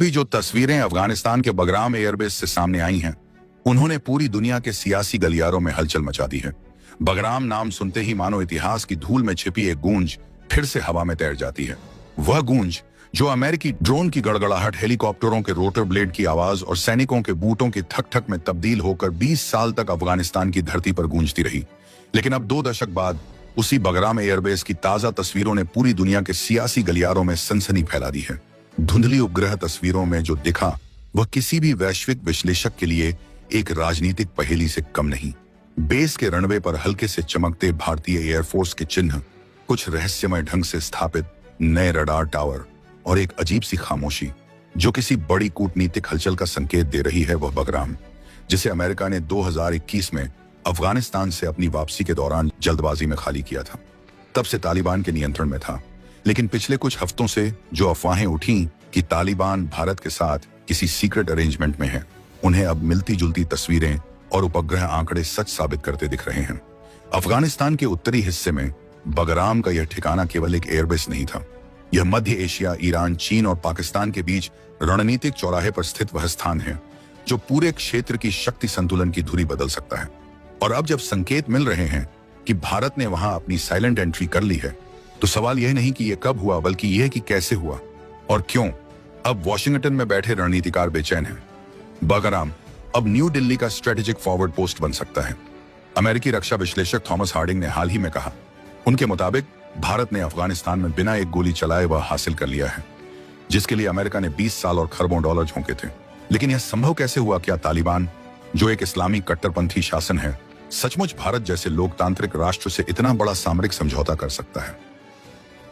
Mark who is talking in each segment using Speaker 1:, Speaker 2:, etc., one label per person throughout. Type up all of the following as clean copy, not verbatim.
Speaker 1: अभी जो तस्वीरें अफगानिस्तान के बगराम एयरबेस से सामने आई हैं, उन्होंने पूरी दुनिया के सियासी गलियारों में हलचल मचा दी है। बगराम नाम सुनते ही मानो इतिहास की धूल में छिपी एक गूंज फिर से हवा में तैर जाती है। वह गूंज जो अमेरिकी ड्रोन की गड़गड़ाहट, हेलीकॉप्टरों के रोटर ब्लेड की आवाज और सैनिकों के बूटों की ठक ठक में तब्दील होकर 20 साल तक अफगानिस्तान की धरती पर गूंजती रही। लेकिन अब 2 दशक बाद उसी बगराम एयरबेस की ताजा तस्वीरों ने पूरी दुनिया के सियासी गलियारों में सनसनी फैला दी है। धुंधली उपग्रह तस्वीरों में जो दिखा वह किसी भी वैश्विक विश्लेषक के लिए एक राजनीतिक पहेली से कम नहीं। बेस के रनवे पर हल्के से चमकते भारतीय एयरफोर्स के चिन्ह, कुछ रहस्यमय ढंग से स्थापित नए रडार टावर और एक अजीब सी खामोशी जो किसी बड़ी कूटनीतिक हलचल का संकेत दे रही है, वह बगराम, जिसे अमेरिका ने 2021 में अफगानिस्तान से अपनी वापसी के दौरान जल्दबाजी में खाली किया था। तब से तालिबान के नियंत्रण में था, लेकिन पिछले कुछ हफ्तों से जो अफवाहें उठी कि तालिबान भारत के साथ किसी सीक्रेट अरेंजमेंट में है, उन्हें अब मिलती जुलती तस्वीरें और उपग्रह आंकड़े सच साबित करते दिख रहे हैं। अफगानिस्तान के उत्तरी हिस्से में बगराम का यह ठिकाना केवल एक एयरबेस नहीं था। यह मध्य एशिया, ईरान, चीन और पाकिस्तान के बीच रणनीतिक चौराहे पर स्थित वह स्थान है जो पूरे क्षेत्र की शक्ति संतुलन की धुरी बदल सकता है। और अब जब संकेत मिल रहे हैं कि भारत ने वहां अपनी साइलेंट एंट्री कर ली है, तो सवाल यह नहीं कि यह कब हुआ, बल्कि यह कि कैसे हुआ और क्यों। अब वॉशिंगटन में बैठे रणनीतिकार बेचैन हैं। बगराम अब न्यू दिल्ली का स्ट्रेटेजिक फॉरवर्ड पोस्ट बन सकता है। अमेरिकी रक्षा विश्लेषक थॉमस हार्डिंग ने हाल ही में कहा, उनके मुताबिक भारत ने अफगानिस्तान में बिना एक गोली चलाए वह हासिल कर लिया है, जिसके लिए अमेरिका ने 20 साल और खरबों डॉलर झोंके थे। लेकिन यह संभव कैसे हुआ? क्या तालिबान, जो एक इस्लामी कट्टरपंथी शासन है, सचमुच भारत जैसे लोकतांत्रिक राष्ट्र से इतना बड़ा सामरिक समझौता कर सकता है?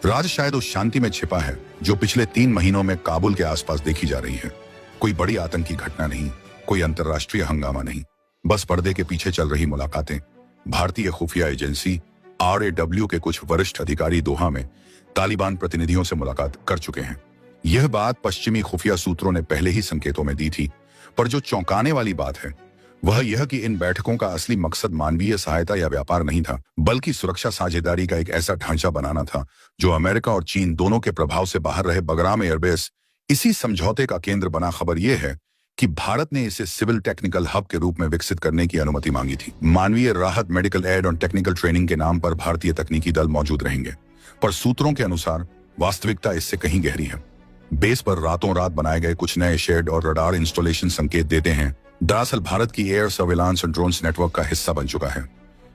Speaker 1: राज शायद उस शांति में छिपा है जो पिछले 3 महीनों में काबुल के आसपास देखी जा रही है। कोई बड़ी आतंकी घटना नहीं, कोई अंतर्राष्ट्रीय हंगामा नहीं, बस पर्दे के पीछे चल रही मुलाकातें। भारतीय खुफिया एजेंसी RAW के कुछ वरिष्ठ अधिकारी दोहा में तालिबान प्रतिनिधियों से मुलाकात कर चुके हैं। यह बात पश्चिमी खुफिया सूत्रों ने पहले ही संकेतों में दी थी, पर जो चौंकाने वाली बात है वह यह कि इन बैठकों का असली मकसद मानवीय सहायता या व्यापार नहीं था, बल्कि सुरक्षा साझेदारी का एक ऐसा ढांचा बनाना था जो अमेरिका और चीन दोनों के प्रभाव से बाहर रहे। बगराम एयरबेस इसी समझौते का केंद्र बना। खबर यह है कि भारत ने इसे सिविल टेक्निकल हब के रूप में विकसित करने की अनुमति मांगी थी। मानवीय राहत, मेडिकल एड और टेक्निकल ट्रेनिंग के नाम पर भारतीय तकनीकी दल मौजूद रहेंगे, पर सूत्रों के अनुसार वास्तविकता इससे कहीं गहरी है। बेस पर रातों रात बनाए गए कुछ नए शेड और रडार इंस्टॉलेशन संकेत देते हैं दरअसल भारत की एयर सर्विलांस और ड्रोन्स नेटवर्क का हिस्सा बन चुका है।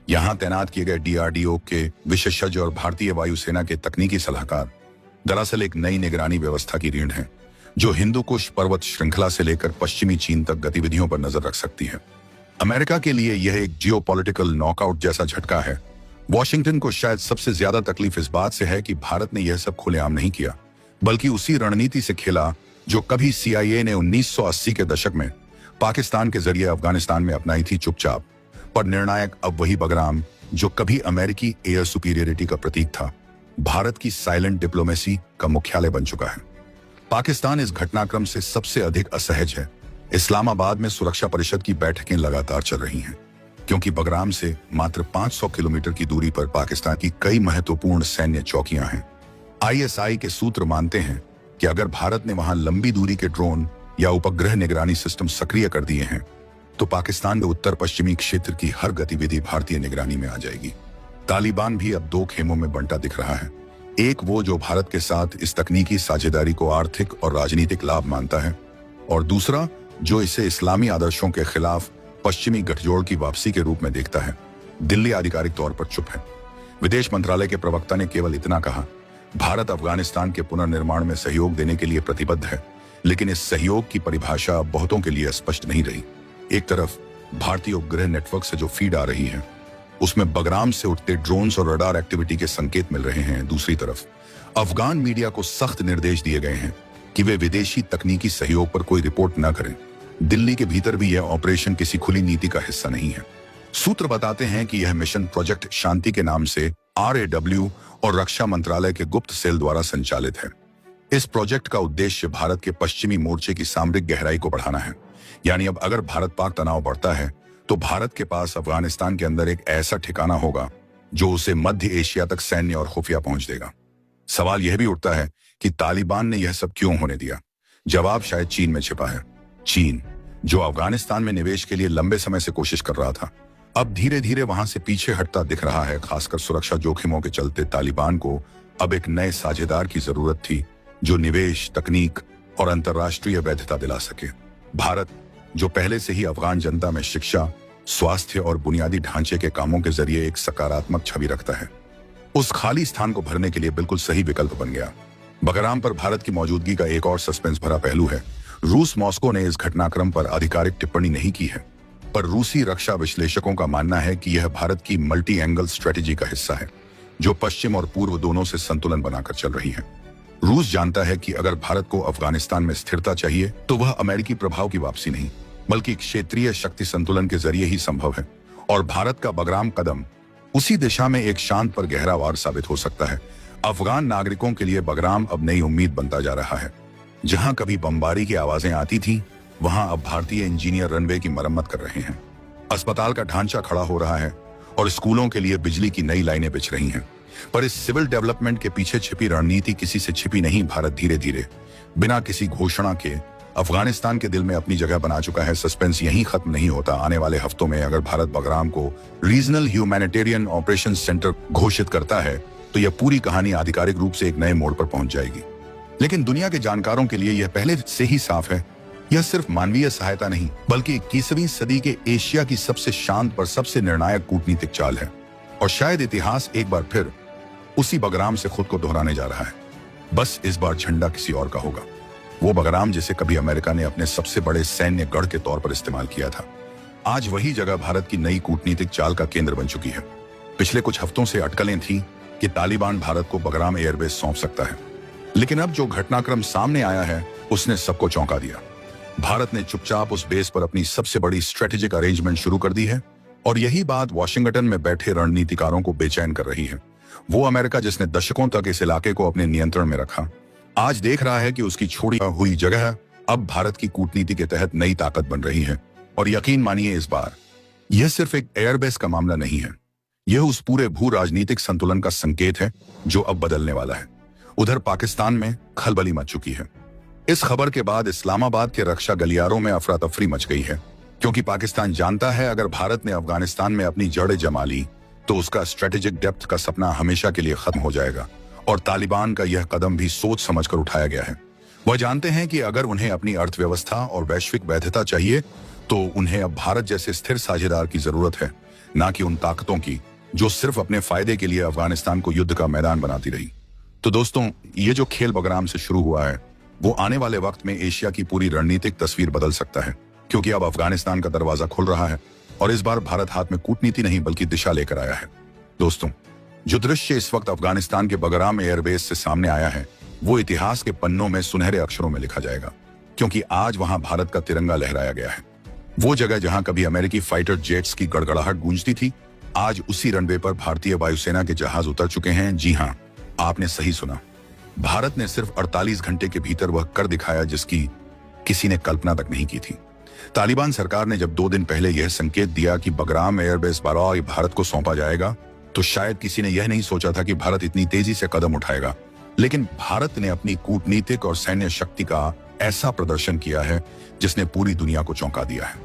Speaker 1: यहां तैनात किए गए DRDO के विशेषज्ञ और भारतीय वायुसेना के तकनीकी सलाहकार दरअसल एक नई निगरानी व्यवस्था की रीढ़ है जो हिंदू कुश पर्वत श्रृंखला से लेकर पश्चिमी चीन तक गतिविधियों पर नजर रख सकती है। अमेरिका के लिए यह एक जियोपॉलिटिकल नॉकआउट जैसा झटका है। वॉशिंगटन को शायद सबसे ज्यादा तकलीफ इस बात से है कि भारत ने यह सब खुलेआम नहीं किया, बल्कि उसी रणनीति से खेला जो कभी CIA ने 1980 के दशक में पाकिस्तान के जरिए अफगानिस्तान में अपनाई थी, चुपचाप। पर निर्णायक अब वही बगराम जो कभी अमेरिकी एयर सुपीरियरिटी का प्रतीक था, भारत की साइलेंट डिप्लोमेसी का मुख्यालय बन चुका है। पाकिस्तान इस घटनाक्रम से सबसे अधिक असहज है। इस्लामाबाद में सुरक्षा परिषद की बैठकें लगातार चल रही हैं, क्योंकि बगराम से मात्र 500 किलोमीटर की दूरी पर पाकिस्तान की कई महत्वपूर्ण सैन्य चौकियां हैं। ISI के सूत्र मानते हैं कि अगर भारत ने वहां लंबी दूरी के ड्रोन या उपग्रह निगरानी सिस्टम सक्रिय कर दिए हैं, तो पाकिस्तान के उत्तर पश्चिमी क्षेत्र की हर गतिविधि भारतीय निगरानी में आ जाएगी। तालिबान भी अब 2 खेमों में बंटा दिख रहा है। एक वो जो भारत के साथ इस तकनीकी साझेदारी को आर्थिक और राजनीतिक लाभ मानता है, और दूसरा जो इसे इस्लामी आदर्शों के खिलाफ पश्चिमी गठजोड़ की वापसी के रूप में देखता है। दिल्ली आधिकारिक तौर पर चुप है। विदेश मंत्रालय के प्रवक्ता ने केवल इतना कहा, भारत अफगानिस्तान के पुनर्निर्माण में सहयोग देने के लिए प्रतिबद्ध है, लेकिन इस सहयोग की परिभाषा अब बहुतों के लिए स्पष्ट नहीं रही। एक तरफ भारतीय उपग्रह नेटवर्क से जो फीड आ रही है उसमें बगराम से उठते ड्रोन्स और रडार एक्टिविटी के संकेत मिल रहे हैं। दूसरी तरफ अफगान मीडिया को सख्त निर्देश दिए गए हैं कि वे विदेशी तकनीकी सहयोग पर कोई रिपोर्ट न करें। दिल्ली के भीतर भी यह ऑपरेशन किसी खुली नीति का हिस्सा नहीं है। सूत्र बताते हैं कि यह मिशन प्रोजेक्ट शांति के नाम से RAW और रक्षा मंत्रालय के गुप्त सेल द्वारा संचालित है। इस प्रोजेक्ट का उद्देश्य भारत के पश्चिमी मोर्चे की सामरिक गहराई को बढ़ाना है। यानी अब अगर भारत पाक तनाव बढ़ता है तो भारत के पास अफगानिस्तान के अंदर एक ऐसा ठिकाना होगा जो उसे मध्य एशिया तक सैन्य और खुफिया पहुंच देगा। सवाल यह भी उठता है कि तालिबान ने यह सब क्यों होने दिया? जवाब शायद चीन में छिपा है। चीन, जो अफगानिस्तान में निवेश के लिए लंबे समय से कोशिश कर रहा था, अब धीरे धीरे वहां से पीछे हटता दिख रहा है। खासकर सुरक्षा जोखिमों के चलते तालिबान को अब एक नए साझेदार की जरूरत थी, जो निवेश, तकनीक और अंतर्राष्ट्रीय वैधता दिला सके। भारत, जो पहले से ही अफगान जनता में शिक्षा, स्वास्थ्य और बुनियादी ढांचे के कामों के जरिए एक सकारात्मक छवि रखता है, उस खाली स्थान को भरने के लिए बिल्कुल सही विकल्प बन गया। बगराम पर भारत की मौजूदगी का एक और सस्पेंस भरा पहलू है। रूस मॉस्को ने इस घटनाक्रम पर आधिकारिक टिप्पणी नहीं की है, पर रूसी रक्षा विश्लेषकों का मानना है कि यह भारत की मल्टी एंगल स्ट्रेटेजी का हिस्सा है, जो पश्चिम और पूर्व दोनों से संतुलन बनाकर चल रही है। रूस जानता है कि अगर भारत को अफगानिस्तान में स्थिरता चाहिए तो वह अमेरिकी प्रभाव की वापसी नहीं, बल्कि क्षेत्रीय शक्ति संतुलन के जरिए ही संभव है। और भारत का बगराम कदम उसी दिशा में एक शांत पर गहरा वार साबित हो सकता है। अफगान नागरिकों के लिए बगराम अब नई उम्मीद बनता जा रहा है। जहां कभी बमबारी की आवाजें आती थी, वहां अब भारतीय इंजीनियर रनवे की मरम्मत कर रहे हैं, अस्पताल का ढांचा खड़ा हो रहा है और स्कूलों के लिए बिजली की नई लाइनें बिछ रही हैं। पर इस सिविल डेवलपमेंट के पीछे छिपी रणनीति किसी से छिपी नहीं। भारत धीरे धीरे, बिना किसी घोषणा के, अफगानिस्तान के दिल में अपनी जगह बना चुका है। सस्पेंस यहीं खत्म नहीं होता। आने वाले हफ्तों में अगर भारत बगराम को रीजनल ह्यूमैनिटेरियन ऑपरेशन सेंटर घोषित करता है, तो यह पूरी कहानी आधिकारिक रूप से एक नए मोड़ पर पहुंच जाएगी। लेकिन दुनिया के जानकारों के लिए यह पहले से ही साफ है, यह सिर्फ मानवीय सहायता नहीं, बल्कि 21वीं सदी के एशिया की सबसे शांत पर सबसे निर्णायक कूटनीतिक चाल है। और शायद इतिहास एक बार फिर उसी बगराम से खुद को दोहराने जा रहा है। बस इस बार झंडा किसी और का होगा। वो बगराम जिसे कभी अमेरिका ने अपने सबसे बड़े सैन्य गढ़ के तौर पर इस्तेमाल किया था, आज वही जगह भारत की नई कूटनीतिक चाल का केंद्र बन चुकी है। पिछले कुछ हफ्तों से अटकलें थी कि तालिबान भारत को बगराम एयरबेस सौंप सकता है, लेकिन अब जो घटनाक्रम सामने आया है उसने सबको चौंका दिया। भारत ने चुपचाप उस बेस पर अपनी सबसे बड़ी स्ट्रेटेजिक अरेंजमेंट शुरू कर दी है, और यही बात वॉशिंगटन में बैठे रणनीतिकारों को बेचैन कर रही है। वो अमेरिका जिसने दशकों तक इस इलाके को अपने नियंत्रण में रखा, आज देख रहा है कि उसकी छोड़ी हुई जगह अब भारत की कूटनीति के तहत नई ताकत बन रही है। और यकीन मानिए, इस बार यह सिर्फ एक एयरबेस का मामला नहीं है, यह उस पूरे भू राजनीतिक संतुलन का संकेत है जो अब बदलने वाला है। उधर पाकिस्तान में खलबली मच चुकी है। इस खबर के बाद इस्लामाबाद के रक्षा गलियारों में अफरा तफरी मच गई है, क्योंकि पाकिस्तान जानता है अगर भारत ने अफगानिस्तान में अपनी जड़ें जमा ली तो उसका स्ट्रेटेजिक डेप्थ का सपना हमेशा के लिए खत्म हो जाएगा। और तालिबान का यह कदम भी सोच समझकर उठाया गया है। वह जानते हैं कि अगर उन्हें अपनी अर्थव्यवस्था और वैश्विक वैधता चाहिए तो उन्हें अब भारत जैसे स्थिर साझेदार की जरूरत है, ना कि उन ताकतों की जो सिर्फ अपने फायदे के लिए अफगानिस्तान को युद्ध का मैदान बनाती रही। तो दोस्तों, ये जो खेल बगराम से शुरू हुआ है, वो आने वाले वक्त में एशिया की पूरी रणनीतिक तस्वीर बदल सकता है, क्योंकि अब अफगानिस्तान का दरवाजा खुल रहा है और इस बार भारत हाथ में कूटनीति नहीं बल्कि दिशा लेकर आया है। दोस्तों, जो दृश्य इस वक्त अफगानिस्तान के बगराम एयरबेस से सामने आया है, वो इतिहास के पन्नों में सुनहरे अक्षरों में लिखा जाएगा, क्योंकि आज वहां भारत का तिरंगा लहराया गया है। वो जगह जहां कभी अमेरिकी फाइटर जेट्स की गड़गड़ाहट गूंजती थी, आज उसी रनवे पर भारतीय वायुसेना के जहाज उतर चुके हैं। जी हां, आपने सही सुना। भारत ने सिर्फ 48 घंटे के भीतर वह कर दिखाया जिसकी किसी ने कल्पना तक नहीं की थी। तालिबान सरकार ने जब 2 दिन पहले यह संकेत दिया कि बगराम एयरबेस बरौर भारत को सौंपा जाएगा, तो शायद किसी ने यह नहीं सोचा था कि भारत इतनी तेजी से कदम उठाएगा। लेकिन भारत ने अपनी कूटनीतिक और सैन्य शक्ति का ऐसा प्रदर्शन किया है जिसने पूरी दुनिया को चौंका दिया है।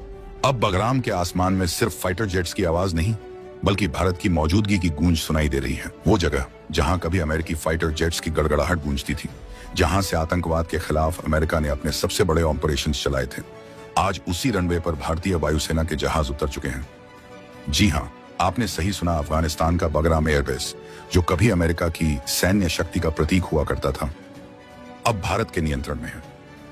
Speaker 1: अब बगराम के आसमान में सिर्फ फाइटर जेट्स की आवाज नहीं, बल्कि भारत की मौजूदगी की गूंज सुनाई दे रही है। वो जगह जहां कभी अमेरिकी फाइटर जेट्स की गड़गड़ाहट गूंजती थी, जहां से आतंकवाद के खिलाफ अमेरिका ने अपने सबसे बड़े ऑपरेशन चलाए थे, आज उसी रनवे पर भारतीय वायुसेना के जहाज उतर चुके हैं। जी हां, आपने सही सुना। अफगानिस्तान का बगराम एयरबेस, जो कभी अमेरिका की सैन्य शक्ति का प्रतीक हुआ करता था, अब भारत के नियंत्रण में है।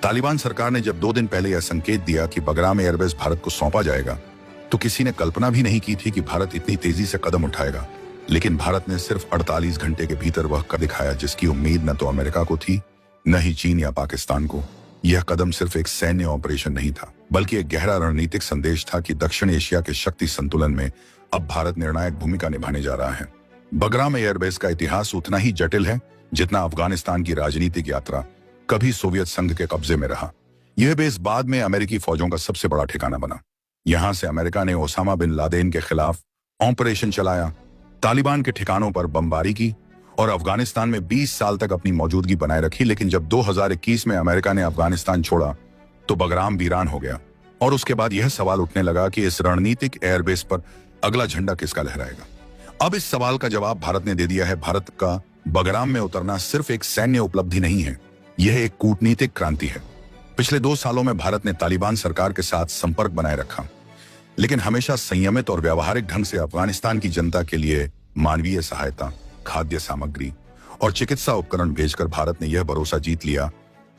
Speaker 1: तालिबान सरकार ने जब 2 दिन पहले यह संकेत दिया कि बगराम एयरबेस भारत को सौंपा जाएगा, तो किसी ने कल्पना भी नहीं की थी कि भारत इतनी तेजी से कदम उठाएगा। लेकिन भारत ने सिर्फ 48 घंटे के भीतर वह कर दिखाया जिसकी उम्मीद न तो अमेरिका को थी, न ही चीन या पाकिस्तान को। यह कदम सिर्फ एक सैन्य ऑपरेशन नहीं था, बल्कि एक गहरा रणनीतिक संदेश था कि दक्षिण एशिया के शक्ति संतुलन में अब भारत निर्णायक भूमिका निभाने जा रहा है। बगराम एयरबेस का इतिहास उतना ही जटिल है जितना अफगानिस्तान की राजनीतिक यात्रा कभी सोवियत संघ के कब्जे में रहा। यह बेस बाद में अमेरिकी फौजों का सबसे बड़ा ठिकाना बना। यहां से अमेरिका ने ओसामा बिन लादेन के खिलाफ ऑपरेशन चलाया, तालिबान के ठिकानों पर बमबारी की और अफगानिस्तान में 20 साल तक अपनी मौजूदगी बनाए रखी। लेकिन जब 2021 में अमेरिका ने अफगानिस्तान छोड़ा तो बगराम वीरान हो गया और उसके बाद यह सवाल उठने लगा कि इस रणनीतिक एयरबेस पर अगला झंडा किसका लहराएगा। अब इस सवाल का जवाब भारत ने दे दिया है। भारत का बगराम में उतरना सिर्फ एक सैन्य उपलब्धि नहीं है, यह एक कूटनीतिक क्रांति है। पिछले 2 सालों में भारत ने तालिबान सरकार के साथ संपर्क बनाए रखा, लेकिन हमेशा संयमित और व्यावहारिक ढंग से अफगानिस्तान की जनता के लिए मानवीय सहायता, खाद्य सामग्री और चिकित्सा उपकरण भेजकर भारत ने यह भरोसा जीत लिया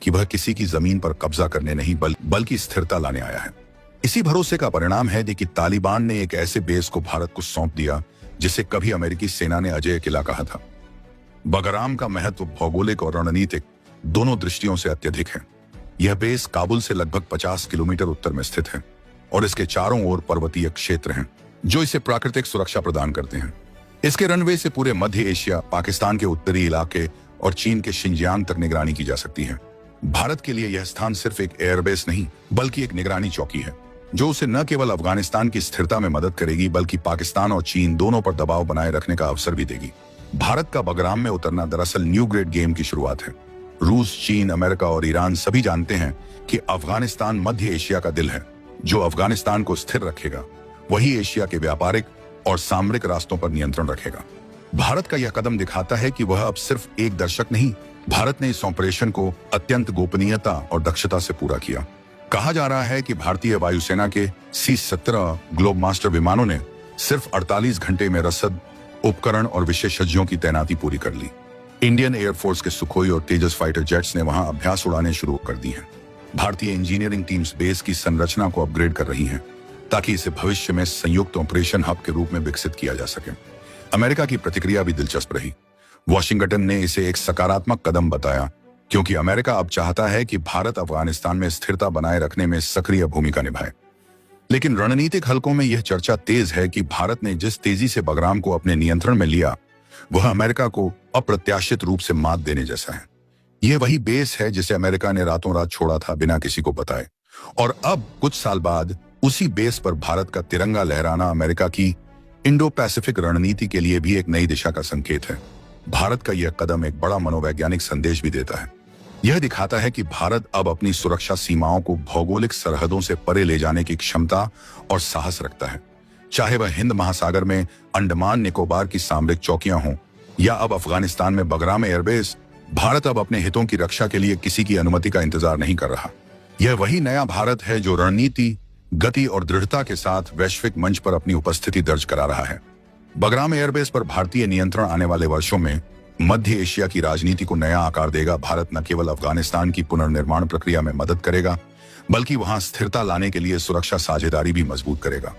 Speaker 1: कि वह किसी की जमीन पर कब्जा करने नहीं बल्कि स्थिरता लाने आया है। इसी भरोसे का परिणाम है कि तालिबान ने एक ऐसे बेस को भारत को सौंप दिया जिसे कभी अमेरिकी सेना ने अजेय किला कहा था। बगराम का महत्व भौगोलिक और रणनीतिक दोनों दृष्टियों से अत्यधिक है। यह बेस काबुल से लगभग 50 किलोमीटर उत्तर में स्थित है और इसके चारों ओर पर्वतीय क्षेत्र हैं जो इसे प्राकृतिक सुरक्षा प्रदान करते हैं। इसके रनवे से पूरे मध्य एशिया, पाकिस्तान के उत्तरी इलाके और चीन के शिंजियांग तक निगरानी की जा सकती है। भारत के लिए यह स्थान सिर्फ एक एयरबेस नहीं बल्कि एक निगरानी चौकी है जो उसे न केवल अफगानिस्तान की स्थिरता में मदद करेगी बल्कि पाकिस्तान और चीन दोनों पर दबाव बनाए रखने का अवसर भी देगी। भारत का बगराम में उतरना दरअसल न्यू ग्रेड गेम की शुरुआत है। रूस, चीन, अमेरिका और ईरान सभी जानते हैं कि अफगानिस्तान मध्य एशिया का दिल है। जो अफगानिस्तान को स्थिर रखेगा वही एशिया के व्यापारिक और सामरिक रास्तों पर नियंत्रण रखेगा। भारत का यह कदम दिखाता है कि वह अब सिर्फ एक दर्शक नहीं, भारत ने इस ऑपरेशन को अत्यंत गोपनीयता और दक्षता से पूरा किया। कहा जा रहा है कि भारतीय वायुसेना के C-17 ग्लोब मास्टर विमानों ने सिर्फ 48 घंटे में रसद, उपकरण और विशेषज्ञों की तैनाती पूरी कर ली। इंडियन एयरफोर्स के सुखोई और तेजस फाइटर जेट्स ने वहां अभ्यास उड़ाने शुरू कर दी हैं। भारतीय इंजीनियरिंग टीम्स बेस की संरचना को अपग्रेड कर रही हैं ताकि इसे भविष्य में संयुक्त ऑपरेशन हब के रूप में विकसित किया जा सके। अमेरिका की प्रतिक्रिया भी दिलचस्प रही। वॉशिंगटन ने इसे एक सकारात्मक कदम बताया क्योंकि अमेरिका अब चाहता है कि भारत अफगानिस्तान में स्थिरता बनाए रखने में सक्रिय भूमिका निभाए। लेकिन रणनीतिक हलकों में यह चर्चा तेज है कि भारत ने जिस तेजी से बगराम को अपने नियंत्रण में लिया वह अमेरिका को अप्रत्याशित रूप से मात देने जैसा है। यह वही बेस है जिसे अमेरिका ने रातों रात छोड़ा था बिना किसी को बताए, और अब कुछ साल बाद उसी बेस पर भारत का तिरंगा लहराना अमेरिका की इंडो पैसिफिक रणनीति के लिए भी एक नई दिशा का संकेत है। भारत का यह कदम एक बड़ा मनोवैज्ञानिक संदेश भी देता है। यह दिखाता है कि भारत अब अपनी सुरक्षा सीमाओं को भौगोलिक सरहदों से परे ले जाने की क्षमता और साहस रखता है। चाहे वह हिंद महासागर में अंडमान निकोबार की सामरिक चौकियां हों या अब अफगानिस्तान में बगराम एयरबेस, भारत अब अपने हितों की रक्षा के लिए किसी की अनुमति का इंतजार नहीं कर रहा। यह वही नया भारत है जो रणनीति, गति और दृढ़ता के साथ वैश्विक मंच पर अपनी उपस्थिति दर्ज करा रहा है। बगराम एयरबेस पर भारतीय नियंत्रण आने वाले वर्षों में मध्य एशिया की राजनीति को नया आकार देगा। भारत न केवल अफगानिस्तान की पुनर्निर्माण प्रक्रिया में मदद करेगा बल्कि वहां स्थिरता लाने के लिए सुरक्षा साझेदारी भी मजबूत करेगा।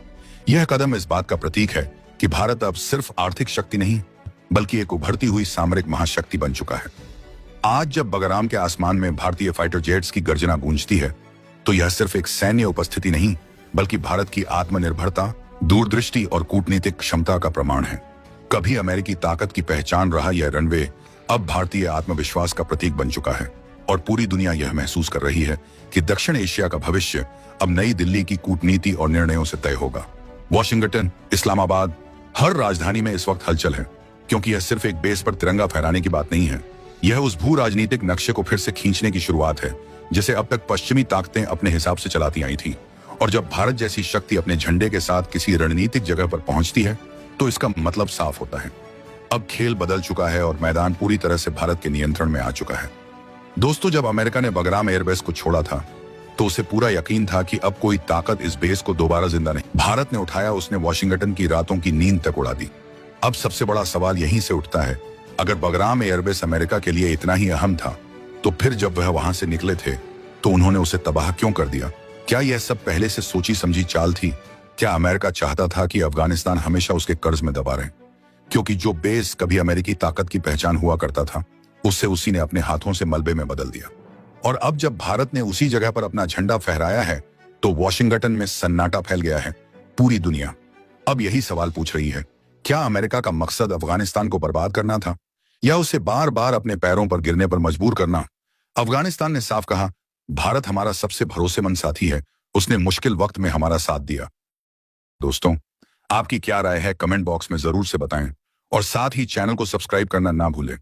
Speaker 1: यह कदम इस बात का प्रतीक है कि भारत अब सिर्फ आर्थिक शक्ति नहीं बल्कि एक उभरती हुई सामरिक महाशक्ति बन चुका है। आज जब बगराम के आसमान में भारतीय फाइटर जेट्स की गर्जना गूंजती है तो यह सिर्फ एक सैन्य उपस्थिति नहीं बल्कि भारत की आत्मनिर्भरता, दूरदृष्टि और कूटनीतिक क्षमता का प्रमाण है। कभी अमेरिकी ताकत की पहचान रहा यह रनवे अब भारतीय आत्मविश्वास का प्रतीक बन चुका है और पूरी दुनिया यह महसूस कर रही है कि दक्षिण एशिया का भविष्य अब नई दिल्ली की कूटनीति और निर्णयों से तय होगा। वॉशिंगटन, इस्लामाबाद, हर राजधानी में इस वक्त हलचल है क्योंकि यह सिर्फ एक बेस पर तिरंगा फहराने की बात नहीं है। यह उस भू राजनीतिक नक्शे को फिर से खींचने की शुरुआत है जिसे अब तक पश्चिमी ताकतें अपने हिसाब से चलाती आई थी। और जब भारत जैसी शक्ति अपने झंडे के साथ किसी रणनीतिक जगह पर पहुंचती है तो इसका मतलब साफ होता है, अब खेल बदल चुका है और मैदान पूरी तरह से भारत के नियंत्रण में आ चुका है। दोस्तों, जब अमेरिका ने बगराम एयरबेस को छोड़ा था तो उसे पूरा यकीन था कि अब कोई ताकत इस बेस को दोबारा जिंदा नहीं। भारत ने उठाया, उसने वॉशिंगटन की रातों की नींद तक उड़ा दी। अब सबसे बड़ा सवाल यहीं से उठता है, अगर बगराम एयरबेस अमेरिका के लिए इतना ही अहम था तो फिर जब वह वहां से निकले थे तो उन्होंने उसे तबाह क्यों कर दिया? क्या यह सब पहले से सोची समझी चाल थी? क्या अमेरिका चाहता था कि अफगानिस्तान हमेशा उसके कर्ज में दबा रहे? क्योंकि जो बेस कभी अमेरिकी ताकत की पहचान हुआ करता था उससे उसी ने अपने हाथों से मलबे में बदल दिया। और अब जब भारत ने उसी जगह पर अपना झंडा फहराया है तो वॉशिंगटन में सन्नाटा फैल गया है। पूरी दुनिया अब यही सवाल पूछ रही है, क्या अमेरिका का मकसद अफगानिस्तान को बर्बाद करना था या उसे बार बार अपने पैरों पर गिरने पर मजबूर करना? अफगानिस्तान ने साफ कहा, भारत हमारा सबसे भरोसेमंद साथी है, उसने मुश्किल वक्त में हमारा साथ दिया। दोस्तों, आपकी क्या राय है कमेंट बॉक्स में जरूर से बताएं और साथ ही चैनल को सब्सक्राइब करना ना भूलें।